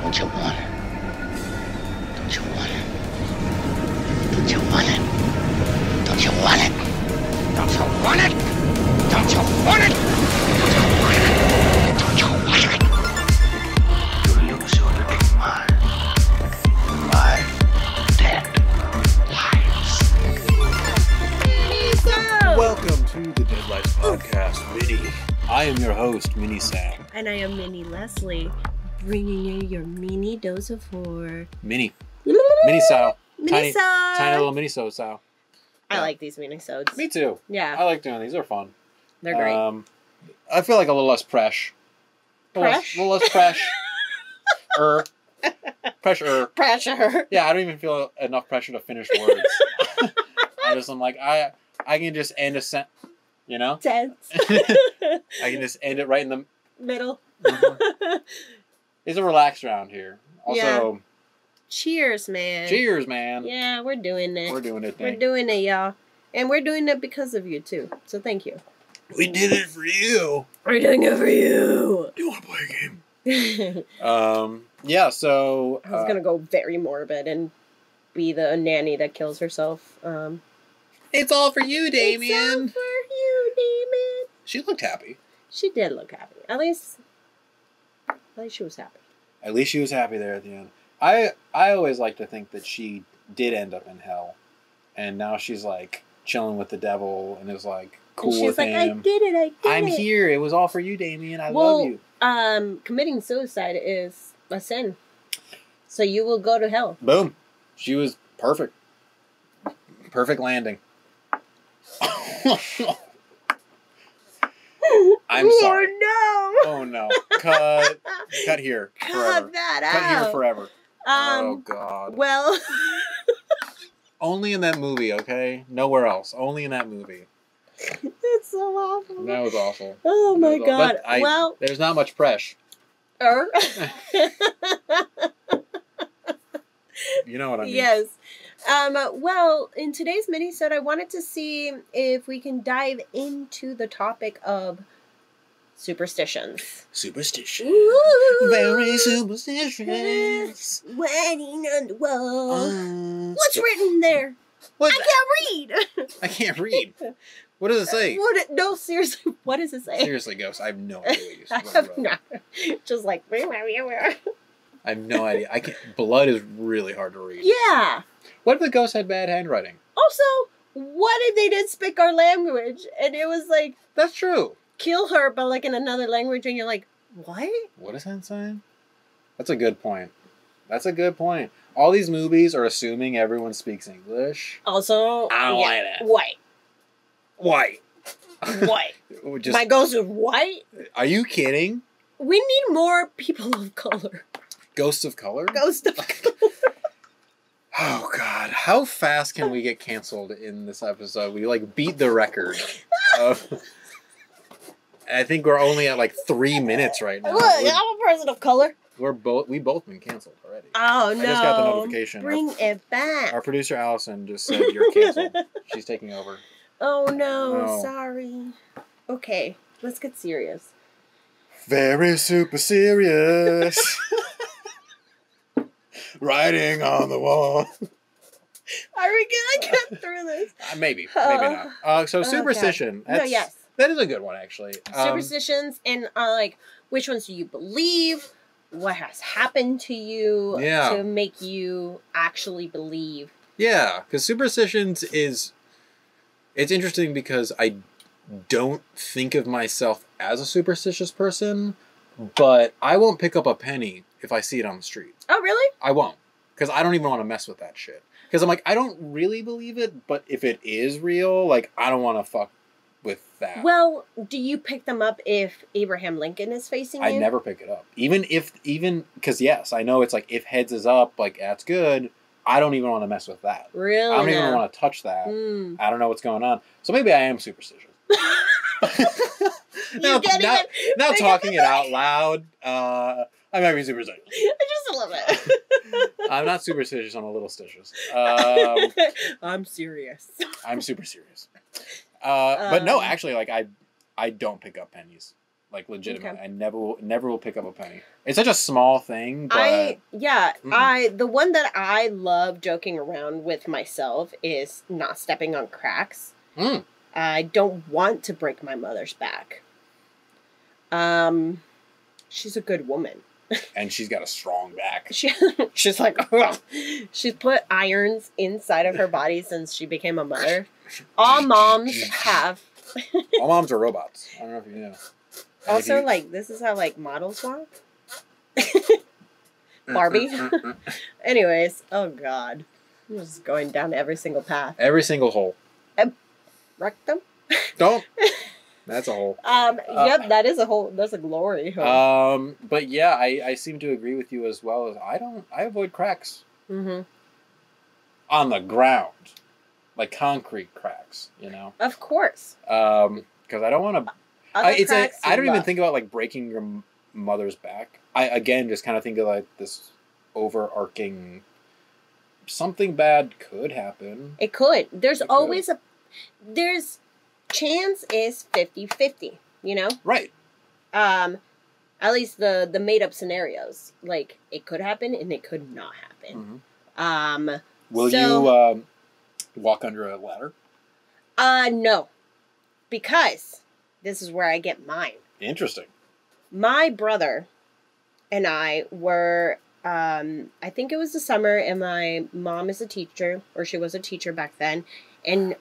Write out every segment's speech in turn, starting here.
Don't you want it? Don't you want it? Don't you want it? Don't you want it? Don't you want it? Don't you want it? Don't you want it? You lose your little mind. My Deadlights. Welcome to the Deadlights podcast, Mini. I am your host, Minisode. And I am Mini Leslie, bringing you your mini dose of horror. Mini style. Tiny Minisode. little Minisode style. I like these minisodes. Me too. Yeah. I like doing these. They're fun. They're great. I feel like a little less fresh. A little less fresh. Pressure. Pressure. Yeah, I don't even feel enough pressure to finish words. I'm like, I can just end a sentence, you know? Tense. I can just end it right in the Middle. Mm-hmm. It's a relaxed round here. Also, Cheers, man. cheers, man. Yeah, we're doing it. We're doing it. We're doing it, y'all. And we're doing it because of you, too. So thank you. We did it for you. We're doing it for you. Do you want to play a game? Yeah, so... I was going to go very morbid and be the nanny that kills herself. It's all for you, Damien. It's all for you, Damien. She looked happy. She did look happy. At least she was happy. At least she was happy there at the end. I always like to think that she did end up in hell. And now she's like chilling with the devil and is like cool and she's with like, him. I did it. I'm here. It was all for you, Damien. I love you. Committing suicide is a sin. So you will go to hell. Boom. She was perfect. Perfect landing. I'm sorry. Oh, no. Oh, no. Cut here. Cut Forever. that Cut out. here forever. Oh, God. Well. Only in that movie, okay? Nowhere else. Only in that movie. It's so awful. That was awful. Oh, my God. Well, there's not much pressure. You know what I mean? Yes. Well, in today's minisode, I wanted to see if we can dive into the topic of superstitions. Superstitions. Ooh. Very superstitious. Writing on the wall. What's written there? What? I can't read. I can't read. What does it say? No, seriously. What does it say? Seriously, Ghost, I have no idea what I have not. Just like. I have no idea. I can't. Blood is really hard to read. Yeah. What if the ghost had bad handwriting? Also, what if they did speak our language and it was like That's true. kill her, but like in another language, and you're like, what? What is that saying? That's a good point. That's a good point. All these movies are assuming everyone speaks English. Also, I don't like that. White. White. Just, my ghost is white? Are you kidding? We need more people of color. Ghosts of color? Ghost of color. Oh, God. How fast can we get canceled in this episode? We, like, beat the record. I think we're only at, like, 3 minutes right now. Look, I'm a person of color. We've both been canceled already. Oh, no. I just got the notification. Bring it back. Our producer, Allison, just said you're canceled. She's taking over. Oh, no. No. Sorry. Okay. Let's get serious. Very super serious. Writing on the wall. Are we gonna get through this? Maybe not. So superstition. Okay. No, yes. That is a good one, actually. Superstitions and like, which ones do you believe? What has happened to you to make you actually believe? Yeah, because superstitions it's interesting because I don't think of myself as a superstitious person, but I won't pick up a penny if I see it on the street. Oh, really? I won't. Because I don't even want to mess with that shit. Because I'm like, I don't really believe it, but if it is real, like, I don't want to fuck with that. Well, do you pick them up if Abraham Lincoln is facing you? I never pick it up. Because yes, I know it's like, if heads is up, like, that's good. I don't even want to mess with that. Really? I don't even want to touch that. I don't know what's going on. So maybe I am superstitious. now talking it out loud, I might be superstitious. Just a little bit. I'm not superstitious, I'm a little stitious. I'm serious. I'm super serious. But no, actually, like, I don't pick up pennies. Like, legitimately. Okay. I never will pick up a penny. It's such a small thing, but... The one that I love joking around with myself is not stepping on cracks. I don't want to break my mother's back. She's a good woman. And she's got a strong back. She's like, ugh. She's put irons inside of her body since she became a mother. All moms have. All moms are robots. I don't know if you know. Also, like, this is how, like, models walk. Barbie. Anyways, oh God. I'm just going down every single path. Every single hole. Rectum? Don't. That's a hole. Yep, that is a hole. That's a glory hole. But yeah, I seem to agree with you as well. As I avoid cracks. Mm-hmm. On the ground. Like concrete cracks, you know? Of course. Because I don't want to... I don't even think about, like, breaking your mother's back. I, again, just kind of think of, like, this overarching... Something bad could happen. It could. There's always a... There's... Chance is 50-50, you know? Right. At least the made-up scenarios. Like, it could happen and it could not happen. Mm-hmm. Will you walk under a ladder? No. Because... This is where I get mine. Interesting. My brother and I were, I think it was the summer, and my mom is a teacher, or she was a teacher back then, and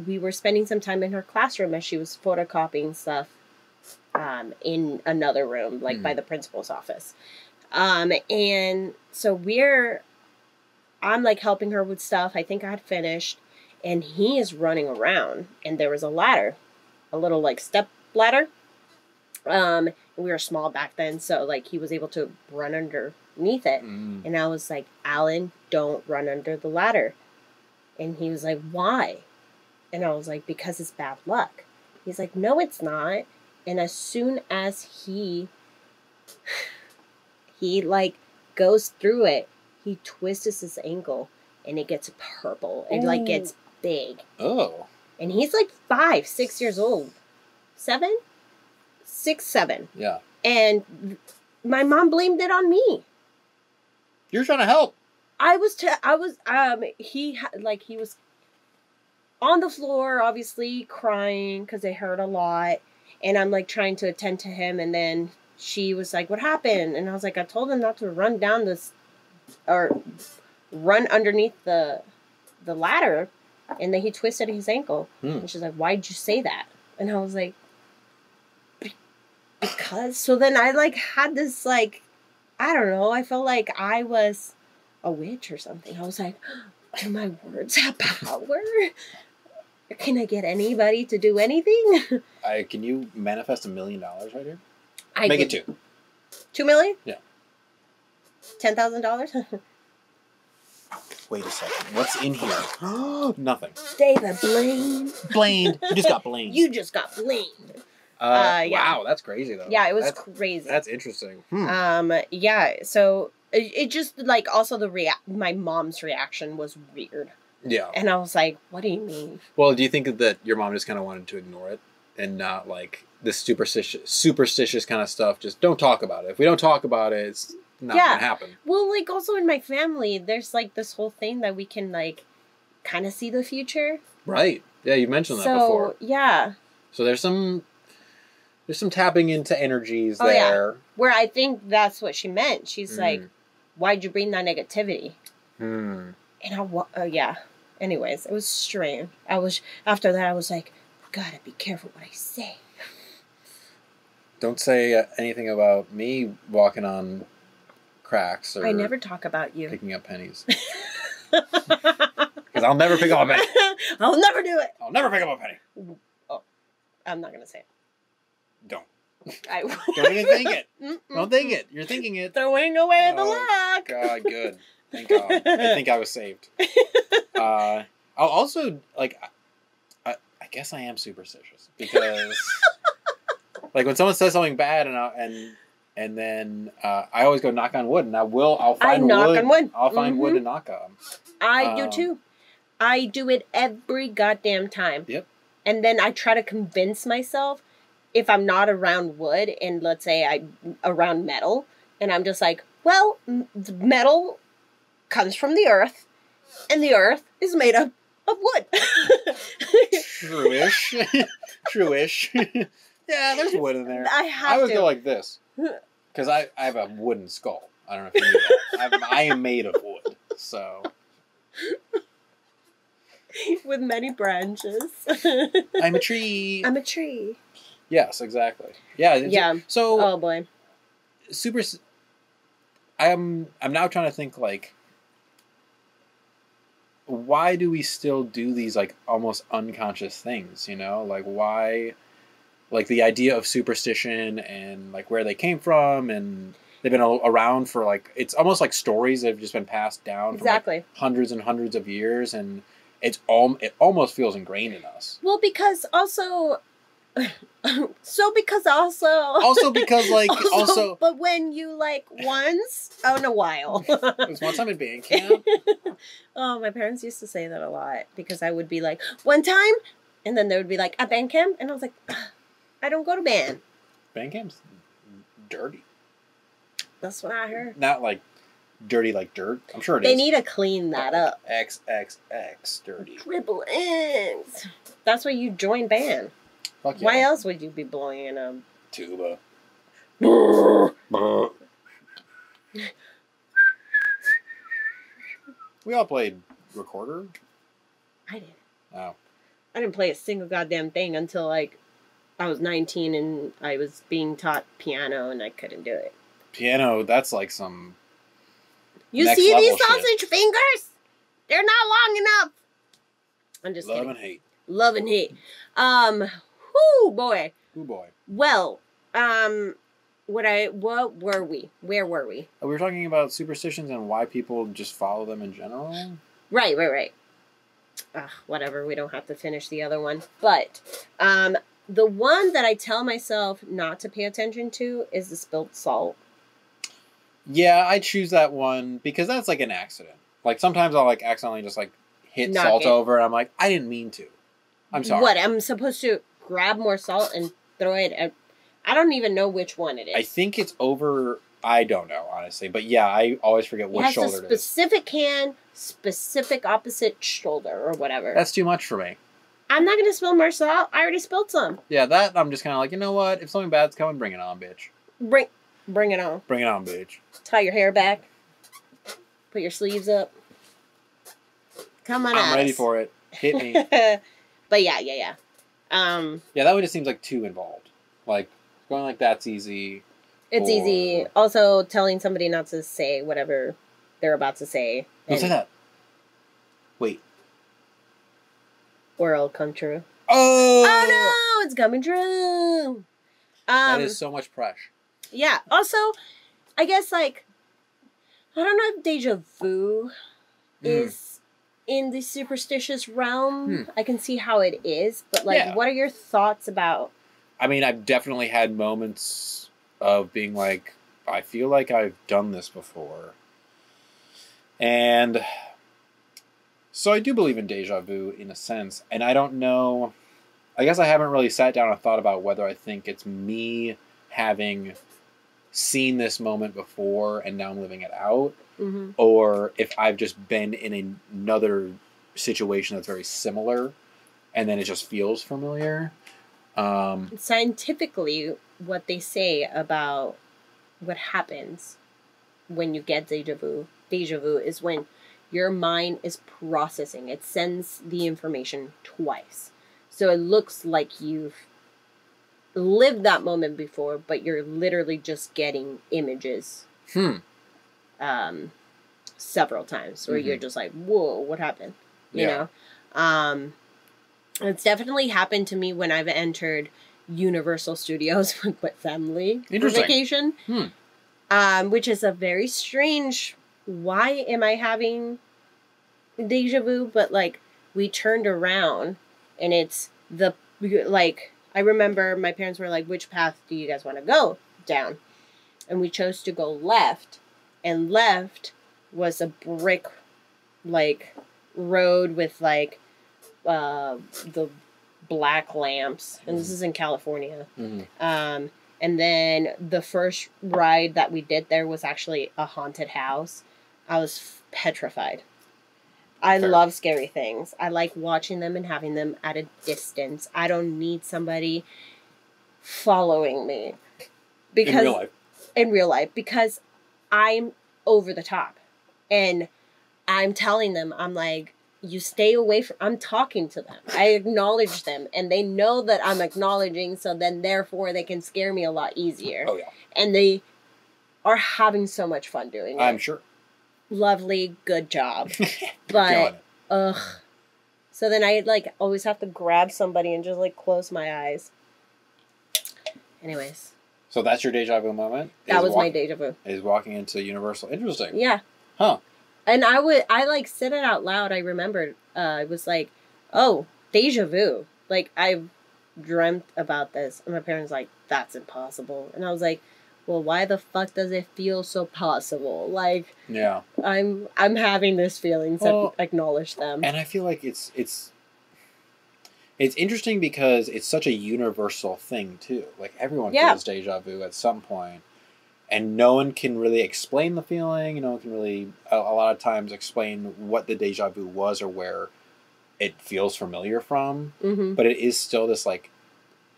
we were spending some time in her classroom as she was photocopying stuff in another room, like by the principal's office. And so I'm like helping her with stuff. I think I had finished, and he is running around, and there was a ladder. A little like step ladder. We were small back then, so like he was able to run underneath it. And I was like, Alan, don't run under the ladder. And he was like, why? And I was like, because it's bad luck. He's like, no, it's not. And as soon as he like goes through it, he twists his ankle and it gets purple. It like gets big. Oh. And he's like 5, 6 years old. 7? 6, 7. Yeah. And my mom blamed it on me. You're trying to help. He was on the floor, obviously crying because they hurt a lot. And I'm like trying to attend to him. And then she was like, what happened? And I was like, I told him not to run down this or run underneath the ladder. And then he twisted his ankle. And she's like, why'd you say that? And I was like, because. So then I like had this like, I don't know. I felt like I was a witch or something. I was like, do my words have power? Can I get anybody to do anything? Can you manifest $1 million right here? Make it 2. 2 million? Yeah. $10,000? Wait a second. What's in here? Nothing. David Blaine. Blamed. You just got blamed. You just got blamed. Yeah. Wow, that's crazy though. Yeah, it was crazy. That's interesting. Yeah. So it just like also my mom's reaction was weird. Yeah. And I was like, what do you mean? Well, do you think that your mom just kind of wanted to ignore it and not like this superstitious kind of stuff? Just don't talk about it. If we don't talk about it, it's not gonna happen. Well, like also in my family, there's like this whole thing that we can like kind of see the future. Right. Yeah, you mentioned that before. Yeah. So there's some tapping into energies there. Yeah. Where I think that's what she meant. She's like, why'd you bring that negativity? And yeah. Anyways, it was strange. After that, I was like, gotta be careful what I say. Don't say anything about me walking on cracks or... I never talk about you. Picking up pennies. Because I'll never pick up a penny. I'll never do it. I'll never pick up a penny. Oh, I'm not going to say it. Don't. Don't even think it. Don't think it. You're thinking it. Throwing away the luck. God, good. Thank God. I think I was saved. I'll also, like, I guess I am superstitious. Because, like, when someone says something bad and then I always go knock on wood, and I'll find wood. Knock on wood. I'll find wood to knock on. I do too. I do it every goddamn time. Yep. And then I try to convince myself if I'm not around wood and let's say I'm around metal and I'm just like, well, metal comes from the earth and the earth is made up of wood. True-ish. True-ish. Yeah, there's wood in there. I would go like this. Because I have a wooden skull. I don't know if you knew that. I am made of wood. So. With many branches. I'm a tree. I'm a tree. Yes, exactly. Yeah. Yeah. So. Oh boy. I'm now trying to think like, why do we still do these like almost unconscious things? You know, like why, like the idea of superstition and like where they came from, and they've been around for like, it's almost like stories that have just been passed down for like hundreds and hundreds of years, and it almost feels ingrained in us. Well, because also. because but when you like once in a while. It was one time in band camp. Oh, my parents used to say that a lot because I would be like, one time, and then they would be like, at band camp, and I was like, I don't go to band. Band camp's dirty. That's what I heard. Not like dirty like dirt. I'm sure they need to clean that up. XXX dirty. Triple X. That's why you join band. Fuck yeah. Why else would you be blowing in a tuba? We all played recorder. I didn't. Oh. I didn't play a single goddamn thing until like I was 19 and I was being taught piano and I couldn't do it. Piano, that's like some. You see these sausage fingers? They're not long enough. I'm just kidding. Love and hate. Love and hate. Whoo boy. Whoo boy. Well, what were we? Where were we? We were talking about superstitions and why people just follow them in general. Right. Whatever. We don't have to finish the other one. But, the one that I tell myself not to pay attention to is the spilled salt. Yeah, I choose that one because that's like an accident. Like sometimes I'll like accidentally just like hit salt over and I'm like, I didn't mean to. I'm sorry. What? I'm supposed to grab more salt and throw it at... I don't even know which one it is. I think it's over... I don't know, honestly. But yeah, I always forget which shoulder it is. It has a specific hand, specific opposite shoulder, or whatever. That's too much for me. I'm not going to spill more salt. I already spilled some. Yeah, that I'm just kind of like, you know what? If something bad's coming, bring it on, bitch. Bring it on. Bring it on, bitch. Tie your hair back. Put your sleeves up. Come on, I'm ready for it. Hit me. But yeah. Yeah, that one just seems like too involved. Like, going like that's easy. It's easy. Also, telling somebody not to say whatever they're about to say. Don't say that. Wait. Or it'll come true. Oh! Oh no! It's coming true! That is so much pressure. Yeah. Also, I guess, like, I don't know if deja vu is in the superstitious realm. I can see how it is, but, like, what are your thoughts about... I mean, I've definitely had moments of being like, I feel like I've done this before. And so I do believe in deja vu in a sense. And I don't know, I guess I haven't really sat down and thought about whether I think it's me having seen this moment before and now I'm living it out. Mm-hmm. Or if I've just been in another situation that's very similar and then it just feels familiar. Scientifically, what they say about what happens when you get deja vu is when your mind is processing. It sends the information twice. So it looks like you've lived that moment before, but you're literally just getting images several times where you're just like, whoa, what happened? You know? It's definitely happened to me when I've entered Universal Studios with family for vacation. Which is a very strange, why am I having deja vu? But, like, we turned around and it's I remember my parents were like, which path do you guys want to go down? And we chose to go left. And left was a brick, like, road with, like, the black lamps, and this is in California. Mm-hmm. And then the first ride that we did there was actually a haunted house. I was petrified. I Fair. love scary things. I like watching them and having them at a distance. I don't need somebody following me. Because in real life, because I'm over the top. And I'm telling them, I'm like, you stay away from... I'm talking to them. I acknowledge them. And they know that I'm acknowledging, so then therefore they can scare me a lot easier. Oh, yeah. And they are having so much fun doing it. I'm sure. Lovely, good job. But, ugh. So then I, like, always have to grab somebody and just, like, close my eyes. Anyways. So that's your deja vu moment? That was my deja vu. Is walking into Universal. Interesting. Yeah. Huh. And I like, said it out loud. I remembered. I was like, oh, deja vu. Like, I've dreamt about this. And my parents like, that's impossible. And I was like, well, why the fuck does it feel so possible? Like, yeah, I'm having this feeling, so acknowledge them. And I feel like it's interesting because it's such a universal thing too. Like everyone feels deja vu at some point, and no one can really explain the feeling. No one can really a lot of times explain what the deja vu was or where it feels familiar from. Mm-hmm. But it is still this like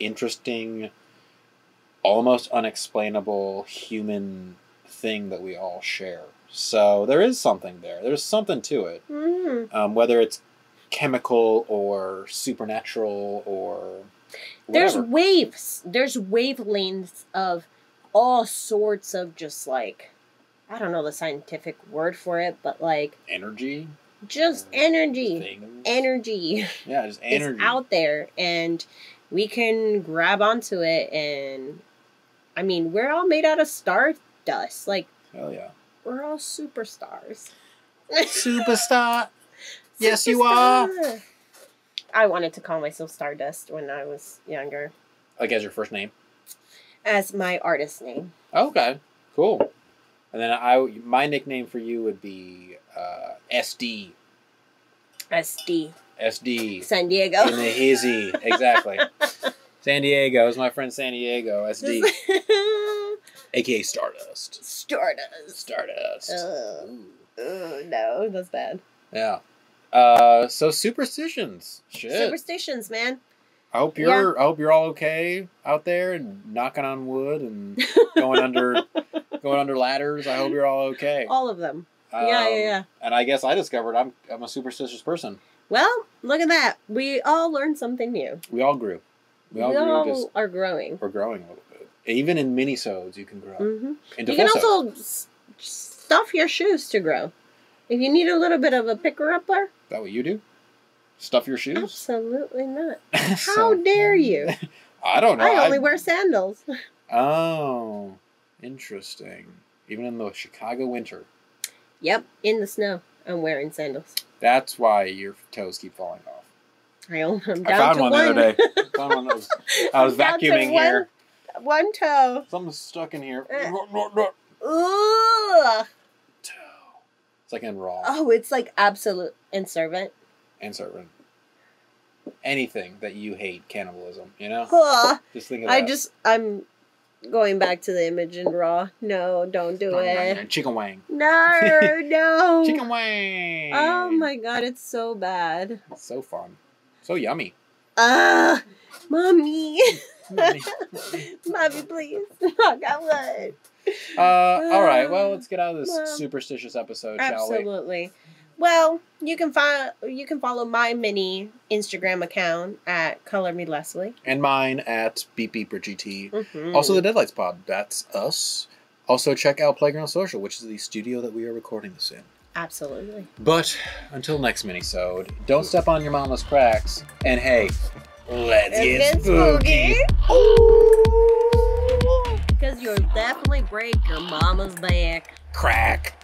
interesting, almost unexplainable human thing that we all share. So there is something there. There's something to it. Mm-hmm. Whether it's chemical or supernatural or whatever. There's waves. There's wavelengths of all sorts of just like, I don't know the scientific word for it, but like... energy? Just energy. Things. Energy. Yeah, just energy. It's out there and we can grab onto it and... I mean, we're all made out of stardust. Like, hell yeah. We're all superstars. Superstar. Yes, you are. I wanted to call myself Stardust when I was younger. Like as your first name? As my artist name. Okay, cool. And then my nickname for you would be SD. SD. SD. San Diego. In the hizzy. Exactly. San Diego is my friend San Diego, SD. AKA Stardust. Stardust. No, that's bad. Yeah. So superstitions. Shit. Superstitions, man. I hope you're all okay out there and knocking on wood and going under ladders. I hope you're all okay. All of them. Yeah. And I guess I discovered I'm a superstitious person. Well, look at that. We all learned something new. We all grew. We all are growing. We're growing a little bit. Even in minisodes, you can grow. Mm-hmm. Into you can also stuff your shoes to grow. If you need a little bit of a picker-upper. Is that what you do? Stuff your shoes? Absolutely not. How dare you? I don't know. I only wear sandals. Oh, interesting. Even in the Chicago winter. Yep, in the snow, I'm wearing sandals. That's why your toes keep falling off. I'm down I found to one the other day. I was vacuuming here. One toe. Something's stuck in here. Ugh. It's like in Raw. Oh, it's like absolute and servant. And servant. Anything that you hate, cannibalism, you know? Just think of that. I'm going back to the image in Raw. No, don't do it. Chicken wang. No. Chicken wang. Oh my god, it's so bad. It's so fun. So yummy. Mommy. Mommy, please. Knock out wood. All right, well, let's get out of this superstitious episode, shall we? Absolutely. Well, you can follow my mini Instagram account at Color Me Leslie. And mine at BeepBeeperGT. Mm-hmm. Also the Deadlights Pod. That's us. Also check out Playground Social, which is the studio that we are recording this in. Absolutely. But until next minisode, don't step on your mama's cracks. And hey, let's get spooky. Because you'll definitely break your mama's back. Crack.